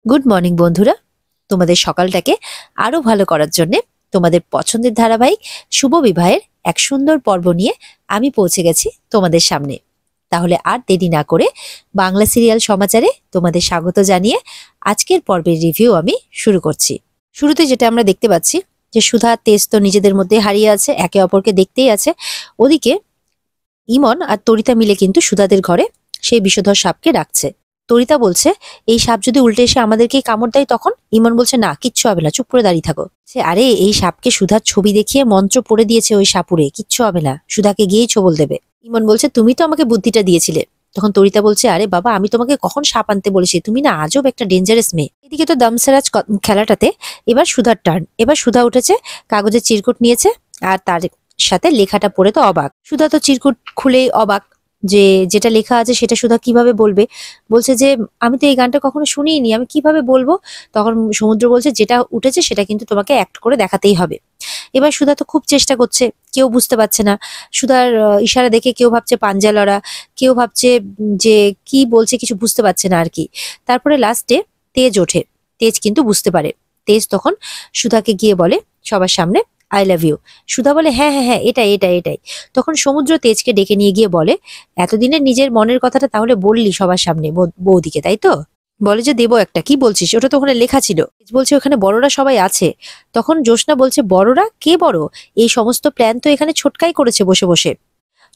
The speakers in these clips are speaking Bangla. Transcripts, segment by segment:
গুড মর্নিং বন্ধুরা, তোমাদের সকালটাকে আরো ভালো করার জন্য তোমাদের পছন্দের ধারাবাহিক শুভ বিবাহের এক সুন্দর পর্ব নিয়ে আমি পৌঁছে গেছি তোমাদের সামনে। তাহলে আর দেরি না করে বাংলা সিরিয়াল সমাচারে তোমাদের স্বাগত জানিয়ে আজকের পর্বের রিভিউ আমি শুরু করছি। শুরুতে যেটা আমরা দেখতে পাচ্ছি যে সুধা তেজ তো নিজেদের মধ্যে হারিয়ে আছে, একে অপরকে দেখতেই আছে। ওদিকে ইমন আর তরিতা মিলে কিন্তু সুধাদের ঘরে সেই বিষধর সাপকে রাখছে। তরিতা বলছে এই সাপ যদি উল্টে এসে আমাদেরকে কামড় দেয় তখন? ইমন বলছে না, কিচ্ছু হবে না, চুপ করে দাঁড়িয়ে থাকো। আরে এই সাপকে সুধার ছবি দেখিয়ে মন্ত্র পড়ে দিয়েছে ওই সাপুরে, কিচ্ছু হবে না, সুধাকে গিয়েই ছবল দেবে। ইমন বলছে তুমি তো আমাকে বুদ্ধিটা দিয়েছিলে। তখন তরিতা বলছে আরে বাবা, আমি তোমাকে কখন সাপ আনতে বলেছি, তুমি না আজব একটা ডেঞ্জারাস মেয়ে। এদিকে তো দামসারাজ খেলাটাতে এবার সুধার টার্ন। এবার সুধা উঠেছে, কাগজের চিরকুট নিয়েছে আর তার সাথে লেখাটা পড়ে তো অবাক। সুধা তো চিরকুট খুলেই অবাক যে যেটা লেখা আছে সেটা সুধা কিভাবে বলবে। বলছে যে আমি তো এই গানটা কখনো শুনিনি, আমি কিভাবে বলবো। তখন সমুদ্র বলছে যেটা উঠেছে সেটা কিন্তু তোমাকে অ্যাক্ট করে দেখাতেই হবে। এবার সুধা তো খুব চেষ্টা করছে, কেউ বুঝতে পারছে না। সুধার ইশারা দেখে কেউ ভাবছে পাঞ্জা লড়া, কেউ ভাবছে যে কি বলছে কিছু বুঝতে পারছে না আর কি। তারপরে লাস্টে তেজ ওঠে, তেজ কিন্তু বুঝতে পারে। তেজ তখন সুধাকে গিয়ে বলে সবার সামনে আই লাভ ইউ। সুধা বলে হ্যাঁ হ্যাঁ হ্যাঁ, এটাই এটাই এটাই। তখন সমুদ্র তেজকে ডেকে নিয়ে গিয়ে বলে এতদিনের নিজের মনের কথাটা তাহলে বললি সবার সামনে বৌদিকে, তাই তো? বলে যে দেবো একটা, কি বলছিস, ওটা তো ওখানে লেখা ছিল। বলছে ওখানে বড়রা সবাই আছে। তখন জ্যোৎস্না বলছে বড়রা কে বড়? এই সমস্ত প্ল্যান তো এখানে ছোটকাই করেছে বসে বসে।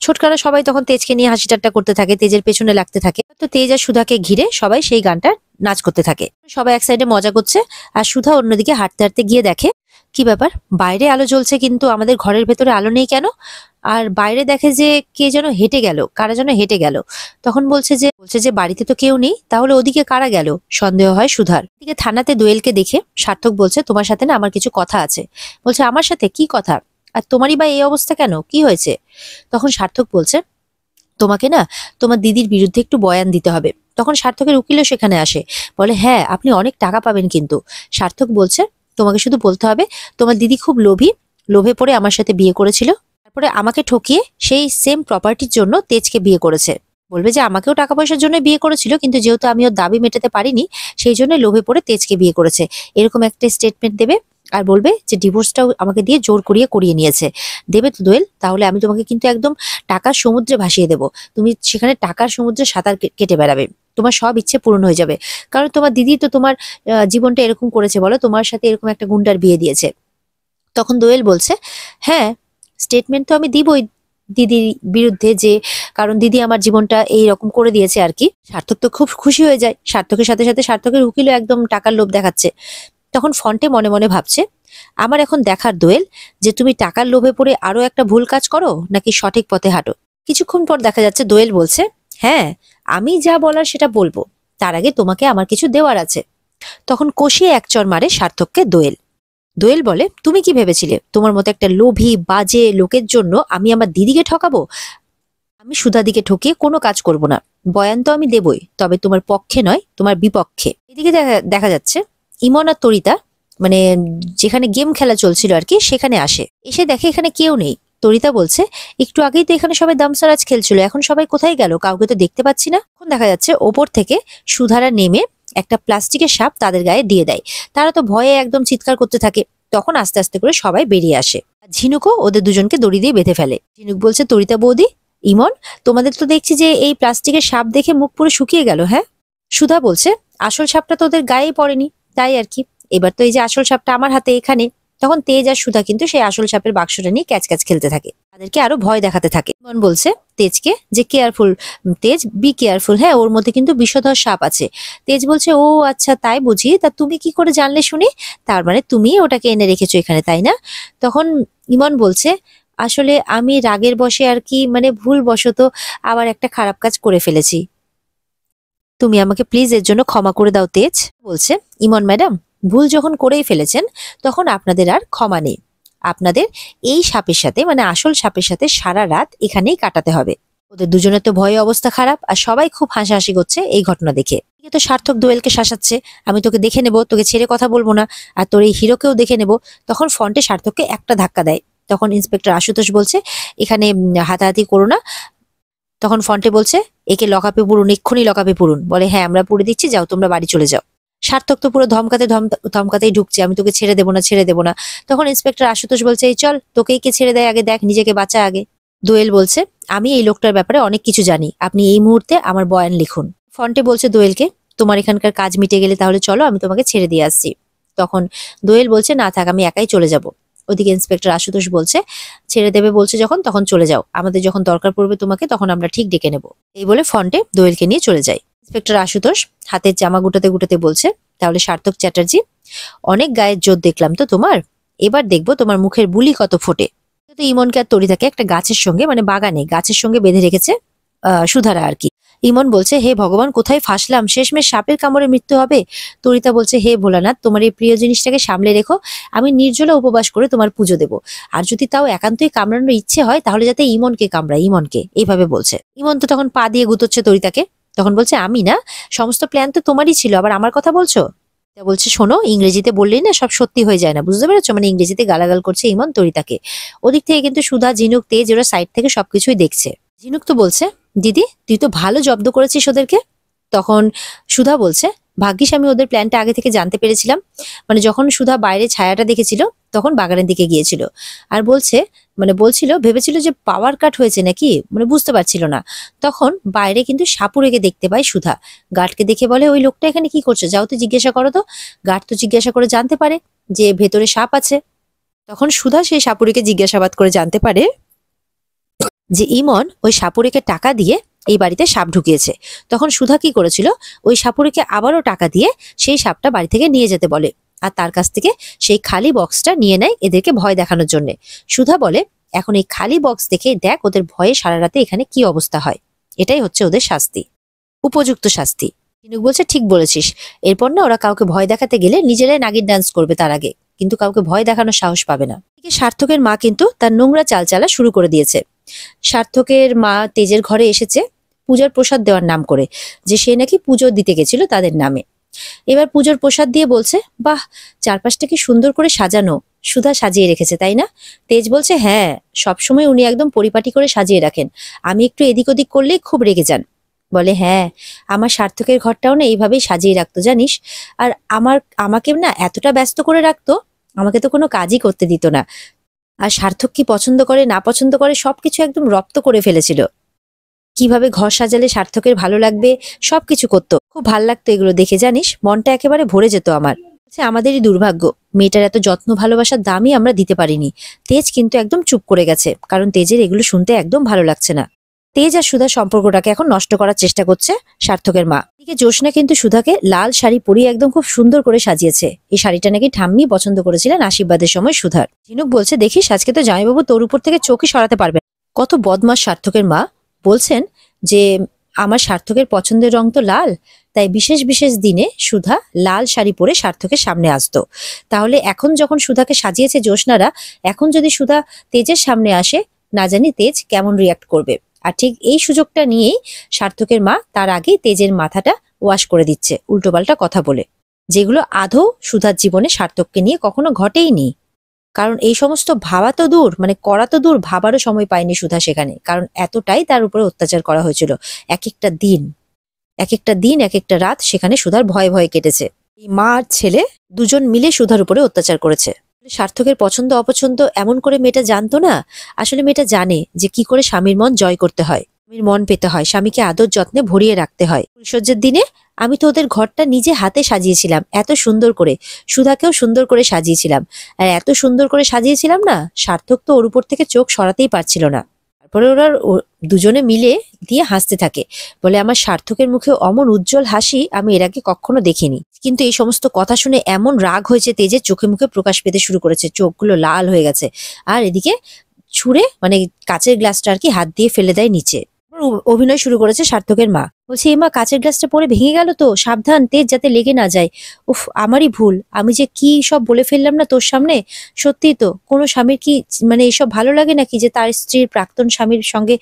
ছোটকারা সবাই তখন তেজকে নিয়ে হাসি ঠাট্টা করতে থাকে, তেজের পেছনে লাগতে থাকে। তো তেজ আর সুধাকে ঘিরে সবাই সেই গানটা নাচ করতে থাকে। সবাই এক সাইডে মজা করছে আর সুধা অন্যদিকে হাঁটতে হাঁটতে গিয়ে দেখে কি ব্যাপার, বাইরে আলো জ্বলছে কিন্তু আমাদের ঘরের ভেতরে আলো নেই কেন? আর বাইরে দেখে যে কে যেন হেঁটে গেল, কারা যেন হেঁটে গেল। তখন বলছে যে বাড়িতে তো কেউ নেই, তাহলে ওদিকে কারা গেল? সন্দেহ হয় সুধার। এদিকে থানাতে দোয়েলকে দেখে সার্থক বলছে তোমার সাথে না আমার কিছু কথা আছে। বলছে আমার সাথে কি কথা? আর তোমারই বা এই অবস্থা কেন, কি হয়েছে? তখন সার্থক বলছে তোমাকে না তোমার দিদির বিরুদ্ধে একটু বয়ান দিতে হবে। তখন সার্থকের উকিলও সেখানে আসে, বলে হ্যাঁ আপনি অনেক টাকা পাবেন কিন্তু। সার্থক বলছে তোমাকে শুধু বলতে হবে তোমার দিদি খুব লোভী, লোভে পড়ে আমার সাথে বিয়ে করেছিল, তারপরে আমাকে ঠকিয়ে সেই সেম প্রপার্টির জন্য তেজকে বিয়ে করেছে। বলবে যে আমাকেও টাকা পয়সার জন্য বিয়ে করেছিল, কিন্তু যেহেতু আমি ওর দাবি মেটাতে পারিনি সেই জন্য লোভে পড়ে তেজকে বিয়ে করেছে, এরকম একটা স্টেটমেন্ট দেবে। আর বলবে যে ডিভোর্সটাও আমাকে দিয়ে জোর করিয়ে নিয়েছে। দেবে তো দোয়েল? তাহলে আমি তোমাকে কিন্তু একদম টাকার সমুদ্রে ভাসিয়ে দেবো, তুমি সেখানে টাকার সমুদ্রে সাঁতার কেটে বেড়াবে, তোমার সব ইচ্ছে পূরণ হয়ে যাবে। কারণ তোমার দিদি তো তোমার জীবনটা এরকম করেছে, বলো, তোমার সাথে এরকম একটা গুন্ডার বিয়ে দিয়েছে। তখন দোয়েল বলছে হ্যাঁ স্টেটমেন্ট তো আমি দিবই দিদির বিরুদ্ধে, যে কারণ দিদি আমার জীবনটা এই রকম করে দিয়েছে আর কি। সার্থক তো খুব খুশি হয়ে যায়, সার্থকের সাথে সাথে সার্থকের উকিলও একদম টাকার লোভ দেখাচ্ছে। তখন ফন্টে মনে মনে ভাবছে আমার এখন দেখার দোয়েল যে তুমি টাকার লোভে পড়ে আরো একটা ভুল কাজ করো নাকি সঠিক পথে হাঁটো। কিছুক্ষণ পর দেখা যাচ্ছে দোয়েল বলছে হ্যাঁ আমি যা বলার সেটা বলবো, তার আগে তোমাকে আমার কিছু দেওয়ার আছে। তখন কষিয়ে এক চড় মারে সার্থককে দোয়েল। দোয়েল বলে তুমি কি ভেবেছিলে তোমার মতো একটা লোভী বাজে লোকের জন্য আমি আমার দিদিকে ঠকাবো? আমি সুধাদিকে ঠকিয়ে কোনো কাজ করব না, বয়ান তো আমি দেবই, তবে তোমার পক্ষে নয় তোমার বিপক্ষে। এদিকে দেখা যাচ্ছে ইমন আর তরিতা মানে যেখানে গেম খেলা চলছিল আর কি সেখানে আসে, এসে দেখে এখানে কেউ নেই। তরিতা বলছে একটু আগেই তো এখানে সবাই দামসারাজ খেলছিল, এখন সবাই কোথায় গেল, কাউকে তো দেখতে পাচ্ছি না। এখন দেখা যাচ্ছে ওপর থেকে সুধারা নেমে একটা প্লাস্টিকের সাপ তাদের গায়ে দিয়ে দেয়। তারা তো ভয়ে একদম চিৎকার করতে থাকে। তখন আস্তে আস্তে করে সবাই বেরিয়ে আসে। ঝিনুকও ওদের দুজনকে দড়ি দিয়ে বেঁধে ফেলে। ঝিনুক বলছে তরিতা বৌদি, ইমন, তোমাদের তো দেখছি যে এই প্লাস্টিকের সাপ দেখে মুখ পুরো শুকিয়ে গেল। হ্যাঁ, সুধা বলছে আসল সাপটা তো ওদের গায়েই পড়েনি, তাই আর কি। এবার তো এই যে আসল সাপটা আমার হাতে এখানে। তখন তেজ আর সুধা কিন্তু সেই আসল সাপের বাক্সটা নিয়ে ক্যাচ ক্যাচ খেলতে থাকে, তাদেরকে আরো ভয় দেখাতে থাকে। ইমন বলছে তেজকে যে কেয়ারফুল তেজ, বি কেয়ারফুল, হ্যাঁ ওর মধ্যে কিন্তু বিষধর সাপ আছে। তেজ বলছে ও আচ্ছা তাই বুঝি, তা তুমি কি করে জানলে শুনি? তার মানে তুমি ওটাকে এনে রেখেছো এখানে, তাই না? তখন ইমন বলছে আসলে আমি রাগের বশে আর কি, মানে ভুল বশত আবার একটা খারাপ কাজ করে ফেলেছি, তুমি আমাকে প্লিজ এর জন্য ক্ষমা করে দাও। তেজ বলছে ইমন ম্যাডাম, ভুল যখন করেই ফেলেছেন তখন আপনাদের আর ক্ষমা নেই, আপনাদের এই সাপের সাথে মানে আসল সাপের সাথে সারা রাত এখানেই কাটাতে হবে। ওদের দুজনের তো ভয়ে অবস্থা খারাপ আর সবাই খুব হাসাহাসি করছে এই ঘটনা দেখে। তো সার্থক দোয়েলকে শাসাচ্ছে আমি তোকে দেখে নেব, তোকে ছেড়ে কথা বলবো না, আর তোর এই হিরোকেও দেখে নেব। তখন ফ্রন্টে সার্থককে একটা ধাক্কা দেয়। তখন ইন্সপেক্টর আশুতোষ বলছে এখানে হাতাহাতি করো না। তখন ফন্টে বলছে একে লকআপে পুরুন, এক্ষুনি লকআপে পুরুন। বলে হ্যাঁ আমরা পুড়ে দিচ্ছি, যাও তোমরা বাড়ি চলে যাও। সার্থক তো পুরো ধমকাতেই ঢুকছে, আমি তোকে ছেড়ে দেবো না, ছেড়ে দেবো না। তখন ইন্সপেক্টর আশুতোষ বলছে, এই চল, তোকেই কে ছেড়ে দেয় আগে দেখ, নিজেকে বাঁচা আগে। দোয়েল বলছে, আমি এই লোকটার ব্যাপারে অনেক কিছু জানি, আপনি এই মুহূর্তে আমার বয়ান লিখুন। ফন্টে বলছে দোয়েলকে, তোমার এখানকার কাজ মিটে গেলে তাহলে চলো, আমি তোমাকে ছেড়ে দিয়ে আসছি। তখন দোয়েল বলছে, না থাক, আমি একাই চলে যাব। ওদিকে ইন্সপেক্টর আশুতোষ বলছে, ছেড়ে দেবে বলছে যখন, তখন চলে যাও, আমাদের যখন দরকার পড়বে তোমাকে তখন আমরা ঠিক ডেকে নেব। এই বলে ফন্টে দোয়েলকে নিয়ে চলে যায়। ইন্সপেক্টর আশুতোষ হাতের জামা গুটাতে গুটাতে বলছে, তাহলে সার্থক চ্যাটার্জি, অনেক গায়ের জোর দেখলাম তো তোমার, এবার দেখবো তোমার মুখের বুলি কত ফোটে। তো ইমনকে আর তরিতাকে একটা গাছের সঙ্গে, মানে বাগানে গাছের সঙ্গে বেঁধে রেখেছে সুধারা আর কি। ইমন বলছে, হে ভগবান, কোথায় ফাঁসলাম, শেষমেশ সাপের কামড়ে মৃত্যু হবে। তরিতা বলছে, হে ভোলানাথ, তোমার এই প্রিয় জিনিসটাকে সামলে রেখো, আমি নির্জলা উপবাস করে তোমার পুজো দেবো। আর যদি তাও একান্তই কামড়ানোর ইচ্ছে হয় তাহলে যাতে ইমনকে কামড়ায়, ইমনকে, এইভাবে বলছে। ইমন তো তখন পা দিয়ে গুতোচ্ছে তরিতাকে, তখন বলছে, আমি না, সমস্ত প্ল্যান তো তোমারই ছিল, আবার আমার কথা বলছো। বলছে, শোনো, ইংরেজিতে বললেই না সব সত্যি হয়ে যায় না, বুঝতে পেরেছো? মানে ইংরেজিতে গালাগাল করছে ইমন তরিতাকে। ওদিক থেকে কিন্তু সুধা, ঝিনুক, তেজ ওরা সাইড থেকে সবকিছুই দেখছে। ঝিনুক তো বলছে, দিদি তুই তো ভালো জব্দ করেছিস ওদেরকে। তখন সুধা বলছে, ভাগ্যিস আমি ওদের প্ল্যানটা আগে থেকে জানতে পেরেছিলাম। মানে যখন সুধা বাইরে ছায়াটা দেখেছিল তখন বাগানের দিকে গিয়েছিল, আর বলছে, মানে বলছিল, ভেবেছিল যে পাওয়ার কাট হয়েছে নাকি, মানে বুঝতে পারছিল না। তখন বাইরে কিন্তু সাপুরেকে দেখতে পায় সুধা। গার্ডকে দেখে বলে, ওই লোকটা এখানে কি করছে, যাও তো জিজ্ঞাসা করো তো। গার্ড তো জিজ্ঞাসা করে জানতে পারে যে ভেতরে সাপ আছে। তখন সুধা সেই সাপুরিকে জিজ্ঞাসাবাদ করে জানতে পারে যে ইমন ওই সাপুরিকে টাকা দিয়ে এই বাড়িতে সাপ ঢুকিয়েছে। তখন সুধা কি করেছিল, ওই সাপুরিকে আবারও টাকা দিয়ে সেই সাপটা বাড়ি থেকে নিয়ে যেতে বলে, আর তার কাছ থেকে সেই খালি বক্সটা নিয়ে নেয় এদেরকে ভয় দেখানোর জন্য। সুধা বলে, এখন এই খালি বক্স দেখে দেখ ওদের ভয়ে সারা রাতে এখানে কি অবস্থা হয়, এটাই হচ্ছে ওদের শাস্তি, উপযুক্ত শাস্তি। ঝিনুক বলছে, ঠিক বলেছিস, এরপর না ওরা কাউকে ভয় দেখাতে গেলে নিজেরাই নাগিন ডান্স করবে তার আগে, কিন্তু কাউকে ভয় দেখানোর সাহস পাবে না। সার্থকের মা কিন্তু তার নোংরা চালচালা শুরু করে দিয়েছে। সার্থকের মা তেজের ঘরে এসেছে পূজার প্রসাদ দেওয়ার নাম করে, যে সে নাকি পুজো দিতে গেছিল তাদের নামে। এবার পুজোর প্রসাদ দিয়ে বলছে, বাহ, চারপাশটা কি সুন্দর করে সাজানো, সুধা সাজিয়ে রেখেছে তাই না? তেজ বলছে, হ্যাঁ, সবসময় উনি একদম পরিপাটি করে সাজিয়ে রাখেন, আমি একটু এদিক ওদিক করলেই খুব রেগে যান। বলে, হ্যাঁ, আমার সার্থকের ঘরটাও না এইভাবেই সাজিয়ে রাখতো জানিস, আর আমাকে না এতটা ব্যস্ত করে রাখতো, আমাকে তো কোনো কাজই করতে দিত না। আর সার্থক কি পছন্দ করে না পছন্দ করে সবকিছু একদম রপ্ত করে ফেলেছিল, কিভাবে ঘর সাজালে সার্থকের ভালো লাগবে সবকিছু করতো, খুব ভাল লাগতো এগুলো দেখে, জানিস, মনটা একেবারে ভরে যেত আমার। আমাদেরই দুর্ভাগ্য, মেয়েটার এত যত্ন ভালোবাসার দামই আমরা দিতে পারিনি। তেজ কিন্তু একদম চুপ করে গেছে, কারণ তেজের এগুলো শুনতে একদম ভালো লাগছে না। তেজ আর সুধার সম্পর্কটাকে এখন নষ্ট করার চেষ্টা করছে সার্থকের মা। এদিকে জ্যোৎস্না কিন্তু সুধাকে লাল শাড়ি পরিয়ে একদম খুব সুন্দর করে সাজিয়েছে। এই শাড়িটা নাকি ঠাম্মি পছন্দ করেছিলেন আশীর্বাদের সময় সুধার। ঝিনুক বলছে, দেখিস আজকে তো জামাইবাবু তোর উপর থেকে চোখই সরাতে পারবে। কত বদমাস সার্থকের মা। বলছেন যে আমার সার্থকের পছন্দের রং তো লাল, তাই বিশেষ বিশেষ দিনে সুধা লাল শাড়ি পরে সার্থকের সামনে আসতো। তাহলে এখন যখন সুধাকে সাজিয়েছে জ্যোৎস্নারা, এখন যদি সুধা তেজের সামনে আসে, না জানি তেজ কেমন রিয়াক্ট করবে। আর ঠিক এই সুযোগটা নিয়েই সার্থকের মা তার আগেই তেজের মাথাটা ওয়াশ করে দিচ্ছে উল্টোপাল্টা কথা বলে, যেগুলো আদৌ সুধার জীবনে সার্থককে নিয়ে কখনো ঘটেইনি। কারণ এই সমস্ত ভাবা তো দূর, মানে করা তো দূর, ভাবারও সময় পায়নি সুধা সেখানে, কারণ এতটাই তার উপরে অত্যাচার করা হয়েছিল। এক একটা দিন এক একটা রাত সেখানে সুধার ভয়ে ভয়ে কেটেছে। এই মা আর ছেলে দুজন মিলে সুধার উপরে অত্যাচার করেছে। সার্থকের পছন্দ অপছন্দ এমন করে মেয়েটা জানতো না। আসলে মেয়েটা জানে যে কি করে স্বামীর মন জয় করতে হয়, স্বামীর মন পেতে হয়, স্বামীকে আদর যত্নে ভরিয়ে রাখতে হয়। ফুলসজ্জার দিনে আমি তো ওদের ঘরটা নিজে হাতে সাজিয়েছিলাম এত সুন্দর করে, সুধাকেও সুন্দর করে সাজিয়েছিলাম, আর এত সুন্দর করে সাজিয়েছিলাম না, সার্থক তো ওর উপর থেকে চোখ সরাতেই পারছিল না। তারপরে ওরা দুজনে মিলে দিয়ে হাসতে থাকে, বলে, আমার সার্থকের মুখে অমন উজ্জ্বল হাসি আমি এর আগে কখনো দেখিনি। কিন্তু এই সমস্ত কথা শুনে এমন রাগ হয়েছে তেজের, চোখে মুখে প্রকাশ পেতে শুরু করেছে, চোখগুলো লাল হয়ে গেছে। আর এদিকে ছুঁড়ে, মানে কাচের গ্লাসটা আর কি হাত দিয়ে ফেলে দেয় নিচে। অভিনয় শুরু করেছে সার্থকের মা। বলছে, এ মা, কাচের গ্লাসটা পরে ভেঙে গেল তো, সাবধান তেজ, যাতে লেগে না যায়। উফ, আমারই ভুল, আমি যে কি সব বলে ফেললাম না তোর সামনে। সত্যি তো, কোনো স্বামীর কি মানে এইসব ভালো লাগে নাকি, যে তার স্ত্রীর প্রাক্তন স্বামীর সঙ্গে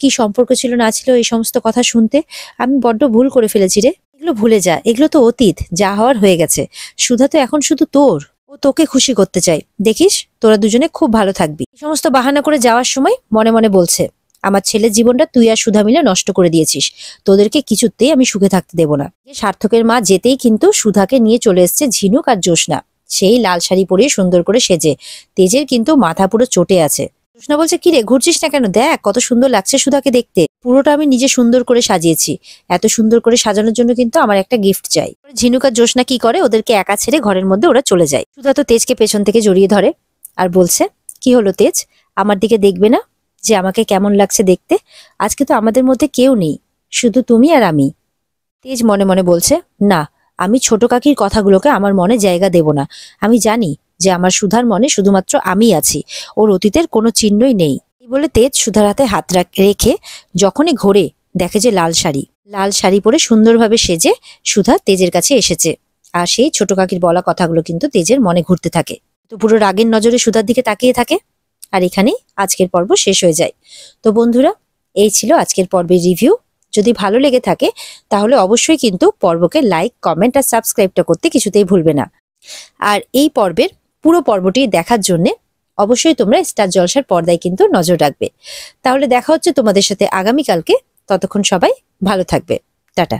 কি সম্পর্ক ছিল না ছিল, এই সমস্ত কথা শুনতে আমি বড্ড ভুল করে ফেলেছি রে। এগুলো ভুলে যা, এগুলো তো অতীত, যা হওয়ার হয়ে গেছে। সুধা তো এখন শুধু তোর, ও তোকে খুশি করতে চাই, দেখিস তোরা দুজনে খুব ভালো থাকবি। এই সমস্ত বাহানা করে যাওয়ার সময় মনে মনে বলছে, আমার ছেলের জীবনটা তুই আর সুধা মিলে নষ্ট করে দিয়েছিস। তোদেরকে কিছুতেই আমি সুখে থাকতে দেব না। সার্থকের মা যেতেই কিন্তু সুধাকে নিয়ে চলে এসছে ঝিনুক আর জ্যোৎস্না, সেই লাল শাড়ি পরিয়ে সুন্দর করে সেজে। তেজের কিন্তু মাথা পুরো চটে আছে। জ্যোৎস্না বলছে, কি রে, ঘুরছিস না কেন? দেখ কত সুন্দর লাগছে সুধাকে দেখতে। পুরোটা আমি নিজে সুন্দর করে সাজিয়েছি। এত সুন্দর করে সাজানোর জন্য কিন্তু আমার একটা গিফট চাই। ঝিনুক আর জ্যোৎস্না কি করে, ওদেরকে একা ছেড়ে ঘরের মধ্যে ওরা চলে যায়। সুধা তো তেজকে পেছন থেকে জড়িয়ে ধরে আর বলছে, কি হলো তেজ, আমার দিকে দেখবে না যে আমাকে কেমন লাগছে দেখতে? আজকে তো আমাদের মধ্যে কেউ নেই, শুধু তুমি আর আমি। তেজ মনে মনে বলছে, না, আমি ছোট কাকির কথাগুলোকে আমার মনে জায়গা দেব না। আমি জানি যে আমার সুধার মনে শুধুমাত্র আমি আছি, ওর অতীতের কোনো চিহ্নই নেই। এই বলে তেজ সুধার হাতে হাত রেখে যখনই ঘোরে দেখে যে লাল শাড়ি পরে সুন্দরভাবে সেজে সুধা তেজের কাছে এসেছে। আর সেই ছোট কাকির বলা কথাগুলো কিন্তু তেজের মনে ঘুরতে থাকে। তো পুরো রাগের নজরে সুধার দিকে তাকিয়ে থাকে। আর এখানেই আজকের পর্ব শেষ হয়ে যায়। তো বন্ধুরা, এই ছিল আজকের পর্বের রিভিউ। যদি ভালো লেগে থাকে তাহলে অবশ্যই কিন্তু পর্বকে লাইক, কমেন্ট আর সাবস্ক্রাইবটা করতে কিছুতেই ভুলবে না। আর এই পর্বের পুরো পর্বটি দেখার জন্য অবশ্যই তোমরা স্টার জলসার পর্দায় কিন্তু নজর রাখবে। তাহলে দেখা হচ্ছে তোমাদের সাথে আগামীকালকে। ততক্ষণ সবাই ভালো থাকবে। টাটা।